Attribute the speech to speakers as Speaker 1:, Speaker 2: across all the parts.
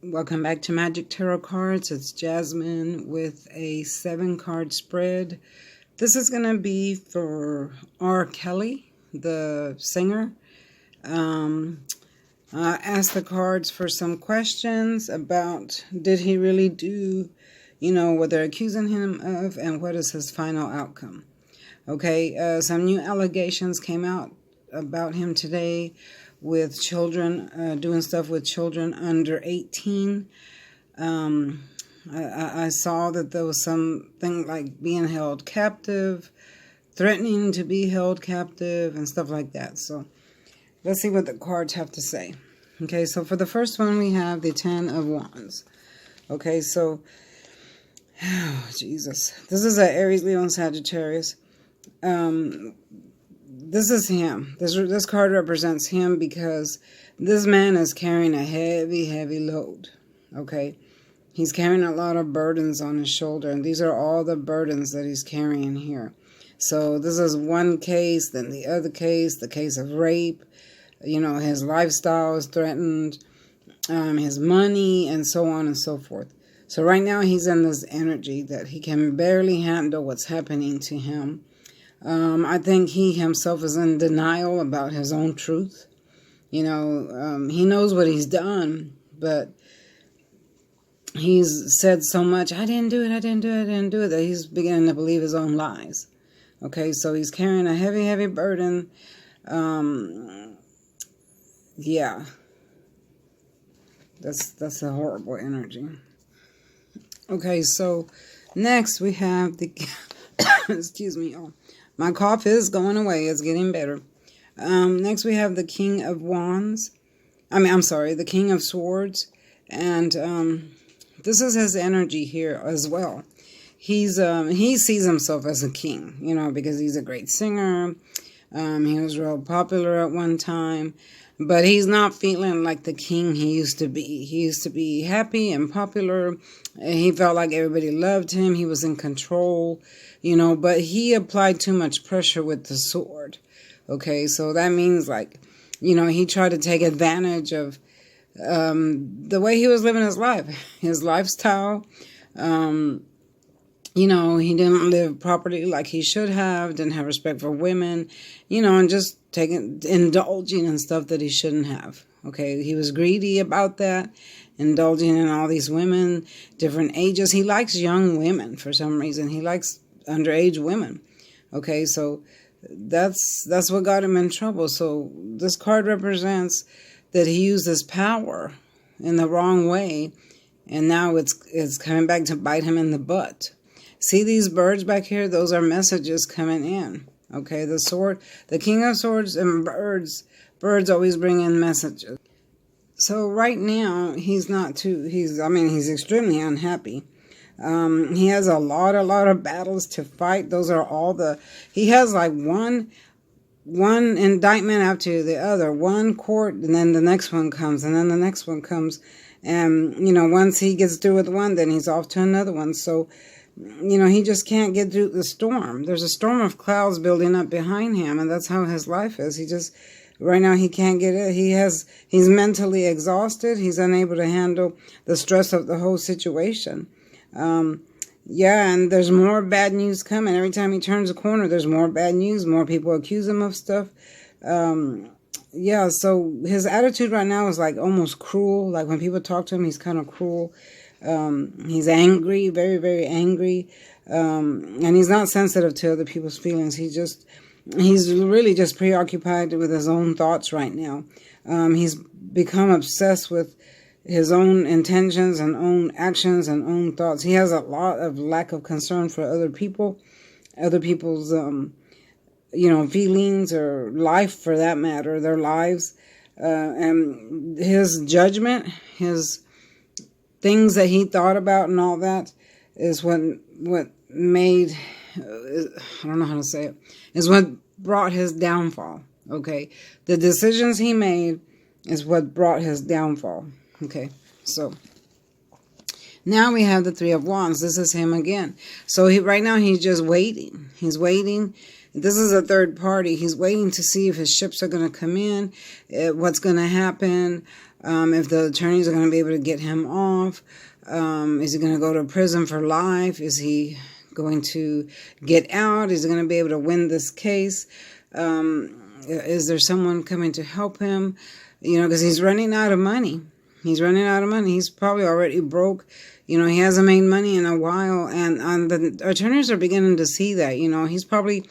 Speaker 1: Welcome back to Magic Tarot Cards. It's Jasmine with a 7-card spread. This is going to be for R. Kelly, the singer. I asked the cards for some questions about did he really do, what they're accusing him of, and what is his final outcome. Okay, some new allegations came out about him today with children, doing stuff with children under 18. I saw that there was something like being held captive, threatening to be held captive, and stuff like that. So let's see what the cards have to say. Okay, so for the first one, we have the 10 of Wands. Okay, so, oh, Jesus. This is an Aries, Leo, and Sagittarius. This is him. This card represents him because this man is carrying a heavy, heavy load. Okay? He's carrying a lot of burdens on his shoulder, and these are all the burdens that he's carrying here. So this is one case, then the other case, the case of rape. His lifestyle is threatened, his money, and so on and so forth. So right now he's in this energy that he can barely handle what's happening to him. I think he himself is in denial about his own truth. He knows what he's done, but he's said so much, I didn't do it, that he's beginning to believe his own lies. Okay, so he's carrying a heavy, heavy burden. Yeah. That's a horrible energy. Okay, so next we have the... Excuse me, y'all. My cough is going away. It's getting better. Next, we have the King of Wands. The King of Swords. And this is his energy here as well. He sees himself as a king, because he's a great singer. He was real popular at one time. But he's not feeling like the king he used to be. He used to be happy and popular. He felt like everybody loved him. He was in control, but he applied too much pressure with the sword. Okay, so that means he tried to take advantage of the way he was living his life, his lifestyle. He didn't live properly like he should have, didn't have respect for women, and just indulging in stuff that he shouldn't have. Okay, he was greedy about that, indulging in all these women, different ages. He likes young women for some reason. He likes underage women. Okay, so that's what got him in trouble. So this card represents that he used his power in the wrong way, and now it's coming back to bite him in the butt. See these birds back here? Those are messages coming in. Okay, the King of Swords and birds always bring in messages. So right now, he's extremely unhappy. He has a lot of battles to fight. Those are he has like one indictment after the other, one court, and then the next one comes, and then the next one comes. And, once he gets through with one, then he's off to another one. So, he just can't get through the storm. There's a storm of clouds building up behind him, and that's how his life is. Right now he can't get it. He's mentally exhausted. He's unable to handle the stress of the whole situation. And there's more bad news coming. Every time he turns a corner, there's more bad news. More people accuse him of stuff. So his attitude right now is like almost cruel. Like when people talk to him, he's kind of cruel. He's angry, very, very angry. And he's not sensitive to other people's feelings. He's really just preoccupied with his own thoughts right now. He's become obsessed with his own intentions and own actions and own thoughts. He has a lot of lack of concern for other people's, feelings or life for that matter, their lives. And his judgment, his things that he thought about and all that is what made, I don't know how to say it, is what brought his downfall, okay? The decisions he made is what brought his downfall, okay? So now we have the 3 of Wands. This is him again. So right now he's just waiting. He's waiting This is a third party. He's waiting to see if his ships are going to come in, what's going to happen, if the attorneys are going to be able to get him off. Is he going to go to prison for life? Is he going to get out? Is he going to be able to win this case? Is there someone coming to help him? Because he's running out of money. He's running out of money. He's probably already broke. He hasn't made money in a while. And the attorneys are beginning to see that. He's probably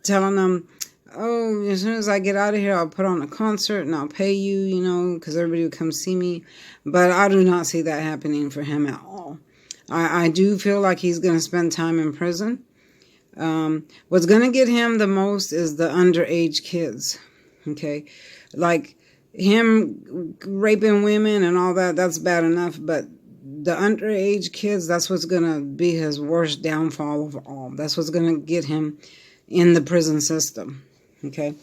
Speaker 1: telling them, oh, as soon as I get out of here, I'll put on a concert and I'll pay you, because everybody will come see me. But I do not see that happening for him at all. I do feel like he's going to spend time in prison. What's going to get him the most is the underage kids. Okay. Like him raping women and all that, that's bad enough. But the underage kids, that's what's going to be his worst downfall of all. That's what's going to get him in the prison system. Okay.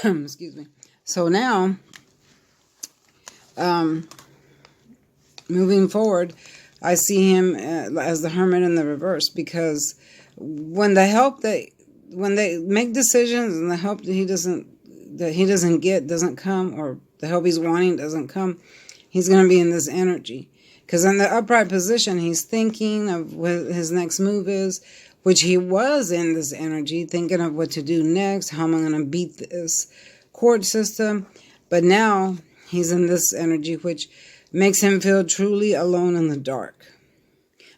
Speaker 1: Excuse me. So now, moving forward, I see him as the hermit in the reverse, because when they make decisions and the help that he doesn't get doesn't come, or the help he's wanting doesn't come, he's going to be in this energy. Because in the upright position, he's thinking of what his next move is, which he was in this energy, thinking of what to do next, how am I going to beat this court system. But now he's in this energy, which makes him feel truly alone in the dark.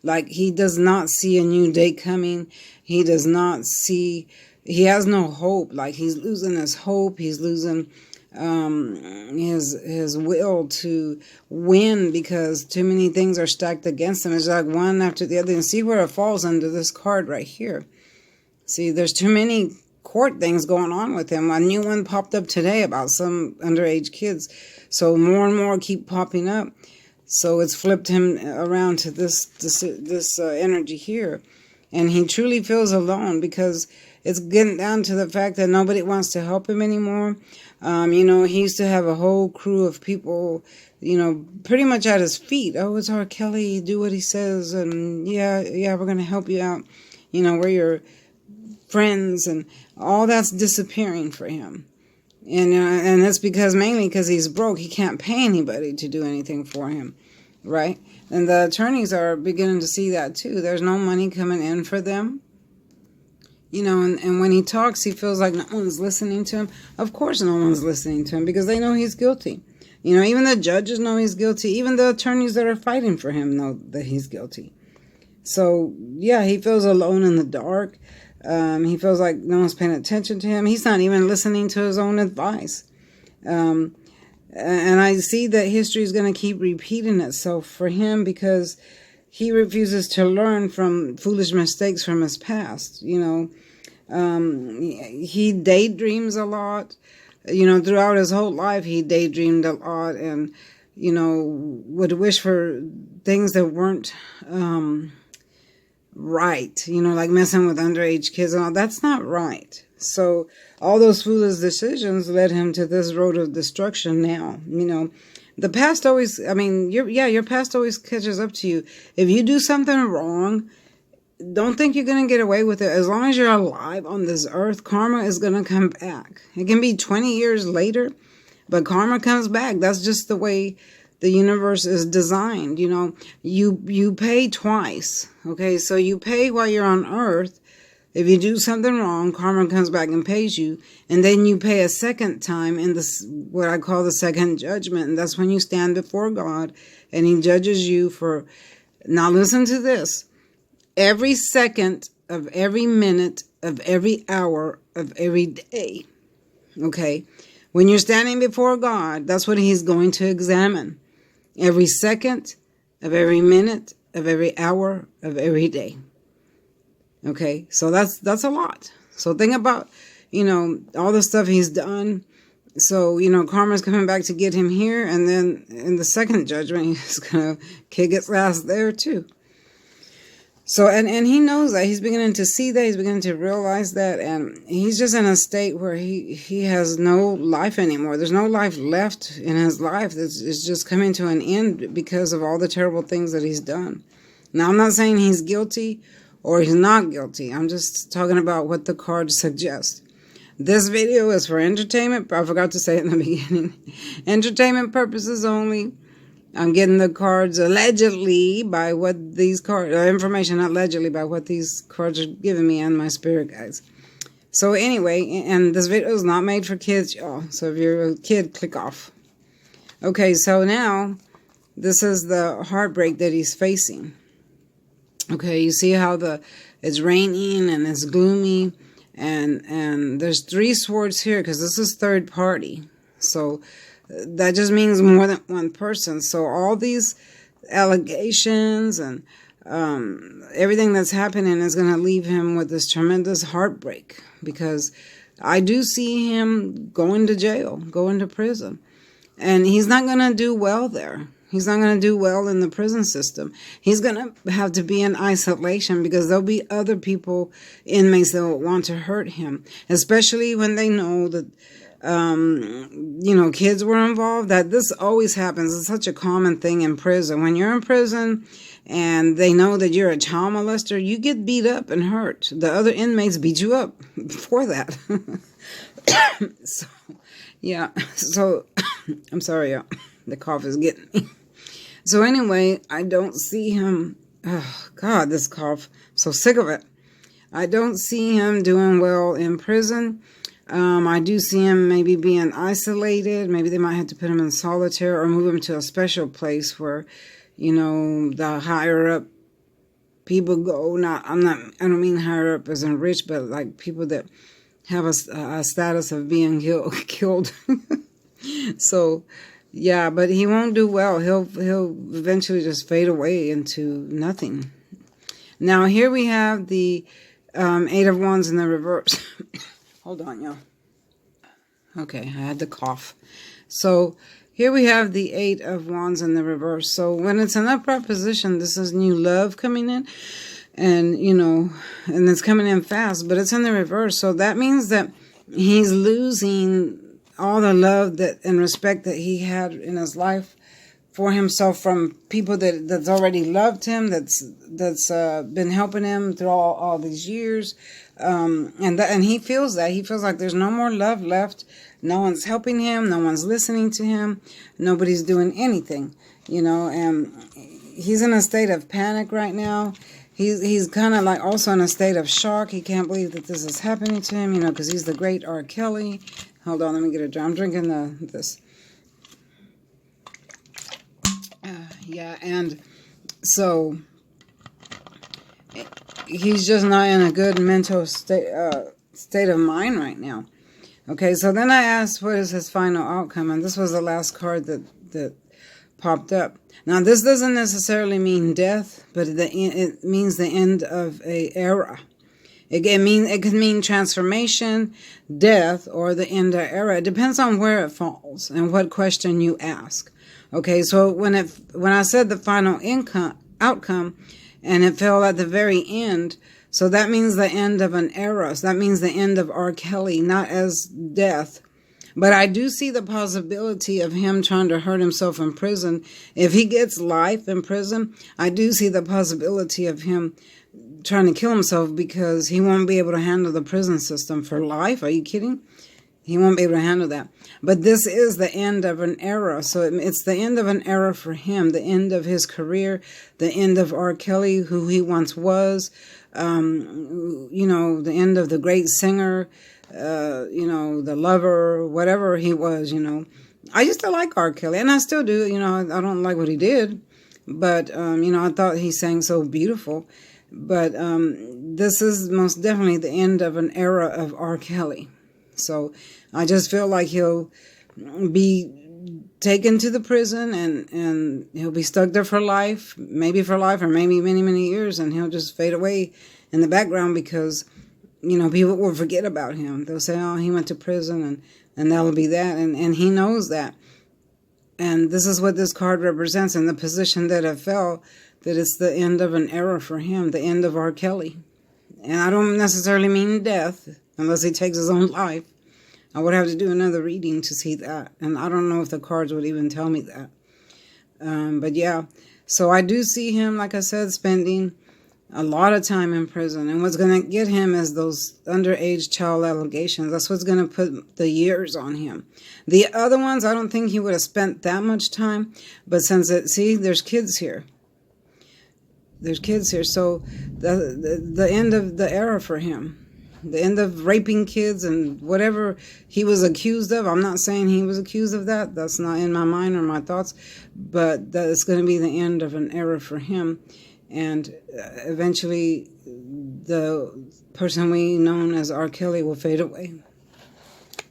Speaker 1: Like he does not see a new day coming. He has no hope. Like he's losing his hope. He's losing his will to win, because too many things are stacked against him. It's like one after the other. And see where it falls under this card right here. See, there's too many court things going on with him. A new one popped up today about some underage kids. So more and more keep popping up. So it's flipped him around to this energy here. And he truly feels alone, because it's getting down to the fact that nobody wants to help him anymore. He used to have a whole crew of people, pretty much at his feet. Oh, it's R. Kelly, do what he says. And yeah, we're going to help you out. We're your friends, and all that's disappearing for him. And that's mainly because he's broke. He can't pay anybody to do anything for him, right? And the attorneys are beginning to see that too. There's no money coming in for them. And when he talks, he feels like no one's listening to him. Of course no one's listening to him, because they know he's guilty. Even the judges know he's guilty. Even the attorneys that are fighting for him know that he's guilty. So, yeah, he feels alone in the dark. He feels like no one's paying attention to him. He's not even listening to his own advice. And I see that history is going to keep repeating itself for him, because he refuses to learn from foolish mistakes from his past. He daydreams a lot. Throughout his whole life, he daydreamed a lot, and, would wish for things that weren't right, like messing with underage kids and all. That's not right. So all those foolish decisions led him to this road of destruction now. The past always, your past always catches up to you. If you do something wrong, don't think you're going to get away with it. As long as you're alive on this earth, karma is going to come back. It can be 20 years later, but karma comes back. That's just the way the universe is designed. You pay twice. Okay, so you pay while you're on earth. If you do something wrong, karma comes back and pays you. And then you pay a second time in this, what I call the second judgment. And that's when you stand before God and he judges you for, now listen to this, every second of every minute of every hour of every day. Okay? When you're standing before God, that's what he's going to examine. Every second of every minute of every hour of every day. Okay, so that's a lot. So think about, all the stuff he's done. So, karma's coming back to get him here. And then in the second judgment, he's going to kick its ass there too. So, and he knows that. He's beginning to see that. He's beginning to realize that. And he's just in a state where he has no life anymore. There's no life left in his life. It's just coming to an end because of all the terrible things that he's done. Now, I'm not saying he's guilty or he's not guilty. I'm just talking about what the cards suggest. This video is for entertainment. I forgot to say it in the beginning. Entertainment purposes only. I'm getting the cards allegedly by what these cards, information allegedly by what these cards are giving me and my spirit guides. So anyway, and this video is not made for kids, y'all. So if you're a kid, click off. Okay, so now this is the heartbreak that he's facing. Okay, you see how it's raining and it's gloomy, and there's 3 swords here because this is third party. So that just means more than one person. So all these allegations and everything that's happening is going to leave him with this tremendous heartbreak, because I do see him going to jail, going to prison, and he's not going to do well there. He's not going to do well in the prison system. He's going to have to be in isolation because there'll be other people, inmates, that will want to hurt him, especially when they know that kids were involved. That this always happens. It's such a common thing in prison. When you're in prison and they know that you're a child molester, you get beat up and hurt. The other inmates beat you up for that. So, yeah. So, I'm sorry, y'all. The cough is getting me. So anyway, I don't see him. Oh, God, this cough. I'm so sick of it. I don't see him doing well in prison. I do see him maybe being isolated. Maybe they might have to put him in solitary or move him to a special place where, the higher up people go. I don't mean higher up as in rich, but like people that have a status of being killed. So, yeah, but he won't do well. He'll eventually just fade away into nothing. Now here we have the 8 of Wands in the reverse. Hold on, y'all. Okay, I had the cough. So here we have the 8 of Wands in the reverse. So when it's an upright position, this is new love coming in. And, and it's coming in fast, but it's in the reverse. So that means that he's losing all the love and respect that he had in his life for himself from people that's already loved him, that's been helping him through all these years. And he feels that. He feels like there's no more love left. No one's helping him. No one's listening to him. Nobody's doing anything, and he's in a state of panic right now. He's kind of like also in a state of shock. He can't believe that this is happening to him, because he's the great R. Kelly. Hold on, let me get a drink. I'm drinking this. Yeah, and so he's just not in a good mental state of mind right now. Okay, so then I asked, what is his final outcome? And this was the last card that popped up. Now, this doesn't necessarily mean death, but it means the end of an era. It could mean transformation, death, or the end of era. It depends on where it falls and what question you ask. Okay, so when I said the final outcome, and it fell at the very end, so that means the end of an era. So that means the end of R. Kelly, not as death. But I do see the possibility of him trying to hurt himself in prison. If he gets life in prison, I do see the possibility of him trying to kill himself because he won't be able to handle the prison system for life. Are you kidding? He won't be able to handle that. But this is the end of an era. So it's the end of an era for him, the end of his career, the end of R. Kelly, who he once was, the end of the great singer, the lover, whatever he was, I used to like R. Kelly, and I still do. I don't like what he did, but, I thought he sang so beautiful. But this is most definitely the end of an era of R. Kelly. So I just feel like he'll be taken to the prison and he'll be stuck there for life, or maybe many, many years, and he'll just fade away in the background because, people will forget about him. They'll say, oh, he went to prison, and that'll be that. And he knows that. And this is what this card represents in the position that it fell, that it's the end of an era for him, the end of R. Kelly. And I don't necessarily mean death, unless he takes his own life. I would have to do another reading to see that. And I don't know if the cards would even tell me that. But yeah, so I do see him, like I said, spending a lot of time in prison. And what's going to get him is those underage child allegations. That's what's going to put the years on him. The other ones, I don't think he would have spent that much time. But since there's kids here. There's kids here. So the end of the era for him. The end of raping kids and whatever he was accused of. I'm not saying he was accused of that. That's not in my mind or my thoughts. But that is going to be the end of an era for him. And eventually the person we known as R. Kelly will fade away.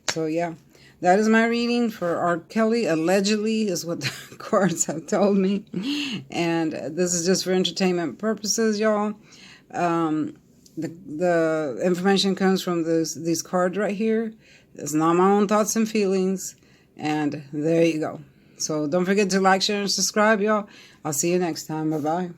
Speaker 1: So yeah, that is my reading for R. Kelly. Allegedly is what the courts have told me. And this is just for entertainment purposes, y'all. The information comes from these cards right here. It's not my own thoughts and feelings. And there you go. So don't forget to like, share, and subscribe, y'all. I'll see you next time. Bye-bye.